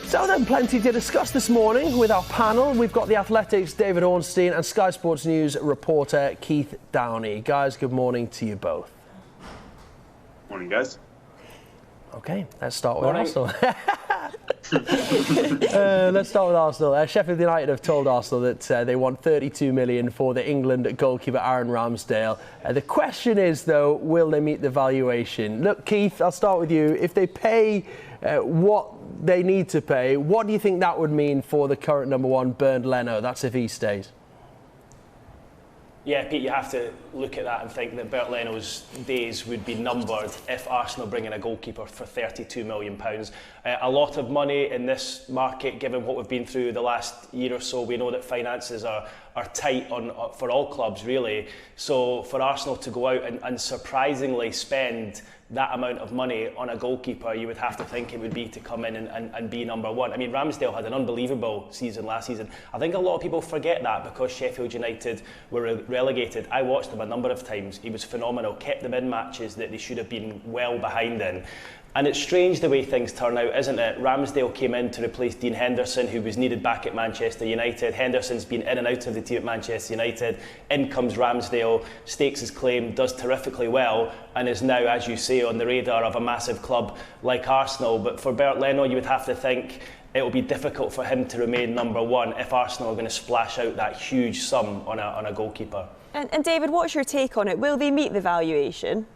So then, plenty to discuss this morning with our panel. We've got the Athletics' David Ornstein and Sky Sports News reporter Keith Downey. Guys, good morning to you both. Morning, guys. OK, let's start with Arsenal. Let's start with Arsenal. Sheffield United have told Arsenal that they want $32 million for the England goalkeeper Aaron Ramsdale. The question is, though, will they meet the valuation? Look, Keith, I'll start with you. If they pay what they need to pay, what do you think that would mean for the current number one, Bernd Leno? That's if he stays. Yeah, Pete, you have to look at that and think that Bernd Leno's days would be numbered if Arsenal bring in a goalkeeper for £32 million. A lot of money in this market, given what we've been through the last year or so. We know that finances are tight for all clubs, really. So for Arsenal to go out and surprisingly spend that amount of money on a goalkeeper, you would have to think it would be to come in and be number one. I mean, Ramsdale had an unbelievable season last season. I think a lot of people forget that because Sheffield United were relegated. I watched them a number of times. He was phenomenal, kept them in matches that they should have been well behind in. And it's strange the way things turn out, isn't it? Ramsdale came in to replace Dean Henderson, who was needed back at Manchester United. Henderson's been in and out of the team at Manchester United. In comes Ramsdale, stakes his claim, does terrifically well, and is now, as you say, on the radar of a massive club like Arsenal. But for Bernd Leno, you would have to think it will be difficult for him to remain number one if Arsenal are going to splash out that huge sum on a goalkeeper. And David, what's your take on it? Will they meet the valuation?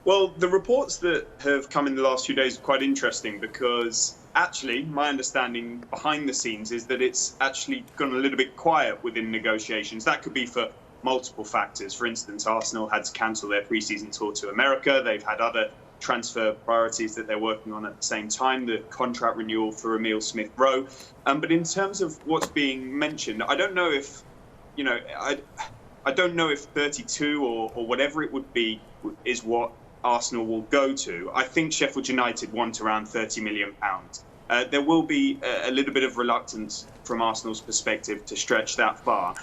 Well, the reports that have come in the last few days are quite interesting because actually my understanding behind the scenes is that it's actually gone a little bit quiet within negotiations. That could be for multiple factors. For instance, Arsenal had to cancel their pre-season tour to America. They've had other transfer priorities that they're working on at the same time, the contract renewal for Emile Smith-Rowe. But in terms of what's being mentioned, I don't know if, I don't know if 32 or whatever it would be is what Arsenal will go to. I think Sheffield United want around £30 million. There will be a little bit of reluctance from Arsenal's perspective to stretch that far.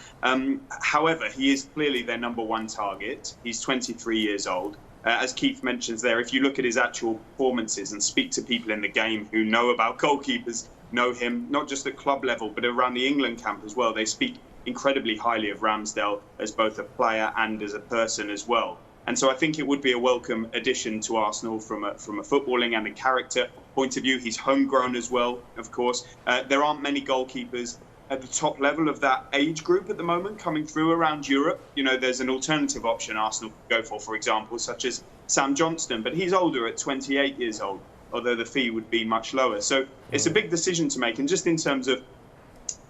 However, he is clearly their number one target. He's 23 years old. As Keith mentions there, if you look at his actual performances and speak to people in the game who know about goalkeepers, know him, not just at club level, but around the England camp as well, they speak incredibly highly of Ramsdale as both a player and as a person as well. And so I think it would be a welcome addition to Arsenal from a footballing and a character point of view. He's homegrown as well, of course. There aren't many goalkeepers at the top level of that age group at the moment coming through around Europe. You know, there's an alternative option Arsenal could go for example, such as Sam Johnston, but he's older at 28 years old, although the fee would be much lower. So it's a big decision to make. And just in terms of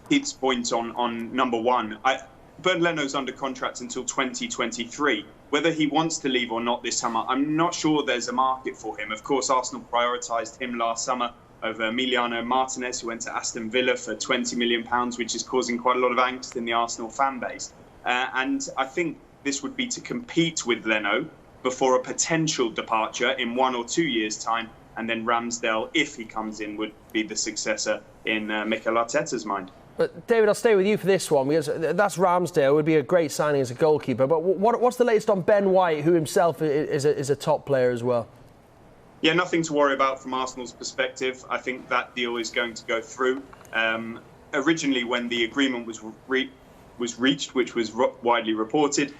Keith's point on number one, Bernd Leno's under contract until 2023. Whether he wants to leave or not this summer, I'm not sure there's a market for him. Of course, Arsenal prioritised him last summer over Emiliano Martinez, who went to Aston Villa for £20 million, which is causing quite a lot of angst in the Arsenal fan base. And I think this would be to compete with Leno before a potential departure in 1 or 2 years' time. And then Ramsdale, if he comes in, would be the successor in Mikel Arteta's mind. But David, I'll stay with you for this one because that's Ramsdale. Would be a great signing as a goalkeeper. But what's the latest on Ben White, who himself is a top player as well? Yeah, nothing to worry about from Arsenal's perspective. I think that deal is going to go through. Originally, when the agreement was reached, which was widely reported,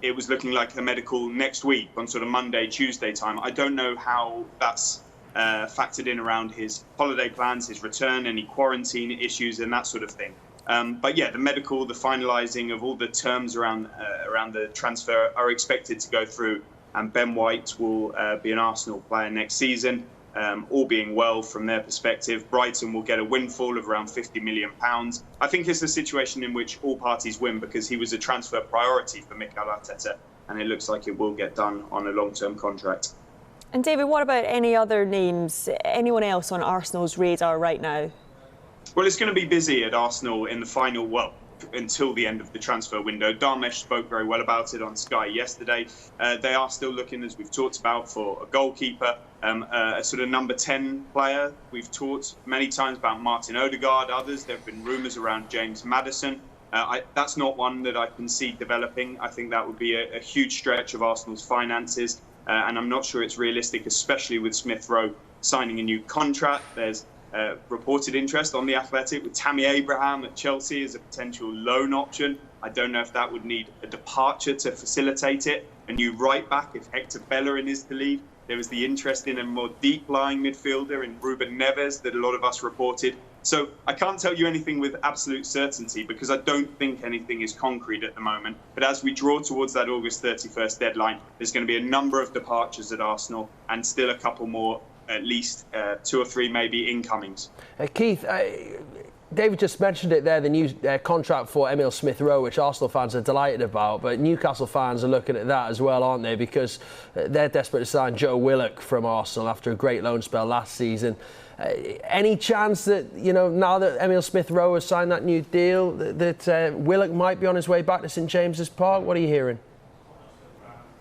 it was looking like a medical next week on sort of Monday, Tuesday time. I don't know how that's factored in around his holiday plans, his return, any quarantine issues and that sort of thing. But yeah, the medical, the finalising of all the terms around the transfer are expected to go through, and Ben White will be an Arsenal player next season. All being well from their perspective, Brighton will get a windfall of around £50 million. I think it's a situation in which all parties win because he was a transfer priority for Mikel Arteta, and it looks like it will get done on a long-term contract. And David, what about any other names, anyone else on Arsenal's radar right now? Well, it's going to be busy at Arsenal in the final, until the end of the transfer window. Dharmesh spoke very well about it on Sky yesterday. They are still looking, as we've talked about, for a goalkeeper, a sort of number 10 player. We've talked many times about Martin Odegaard, others. There have been rumours around James Maddison. That's not one that I can see developing. I think that would be a huge stretch of Arsenal's finances. And I'm not sure it's realistic, especially with Smith-Rowe signing a new contract. There's reported interest on the Athletic with Tammy Abraham at Chelsea as a potential loan option. I don't know if that would need a departure to facilitate it. A new right back if Hector Bellerin is to leave. There was the interest in a more deep-lying midfielder in Ruben Neves that a lot of us reported. So I can't tell you anything with absolute certainty because I don't think anything is concrete at the moment. But as we draw towards that August 31st deadline, there's going to be a number of departures at Arsenal and still a couple more, at least 2 or 3 maybe incomings. Keith, David just mentioned it there, the new contract for Emile Smith-Rowe, which Arsenal fans are delighted about, but Newcastle fans are looking at that as well, aren't they? Because they're desperate to sign Joe Willock from Arsenal after a great loan spell last season. Any chance that, now that Emile Smith-Rowe has signed that new deal, that Willock might be on his way back to St James's Park? What are you hearing?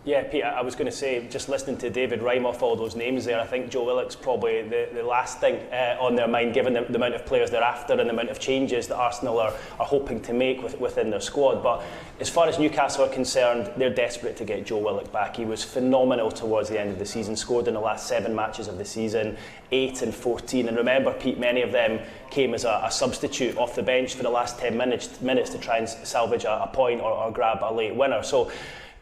Yeah, Pete, I was going to say, just listening to David rhyme off all those names there, I think Joe Willock's probably the last thing on their mind, given the amount of players they're after and the amount of changes that Arsenal are hoping to make within their squad. But as far as Newcastle are concerned, they're desperate to get Joe Willock back. He was phenomenal towards the end of the season, scored in the last 7 matches of the season, 8 and 14. And remember, Pete, many of them came as a substitute off the bench for the last 10 minutes to try and salvage a point or grab a late winner. So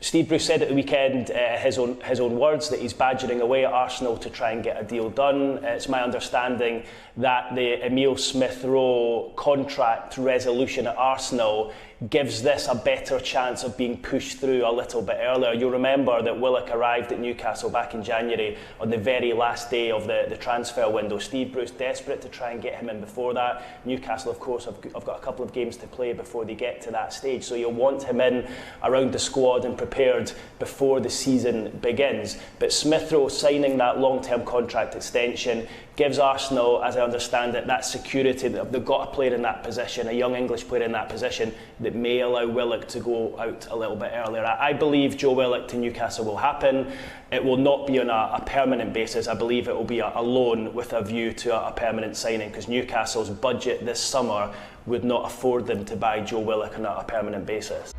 Steve Bruce said at the weekend, his own words, that he's badgering away at Arsenal to try and get a deal done. It's my understanding that the Emile Smith-Rowe contract resolution at Arsenal gives this a better chance of being pushed through a little bit earlier. You'll remember that Willock arrived at Newcastle back in January on the very last day of the transfer window. Steve Bruce desperate to try and get him in before that. Newcastle, of course, have got a couple of games to play before they get to that stage, so you'll want him in around the squad and prepared before the season begins. But Smith-Rowe signing that long-term contract extension gives Arsenal, as I understand it, that security that they've got a player in that position, a young English player in that position, that may allow Willock to go out a little bit earlier. I believe Joe Willock to Newcastle will happen. It will not be on a permanent basis. I believe it will be a loan with a view to a permanent signing, because Newcastle's budget this summer would not afford them to buy Joe Willock on a permanent basis.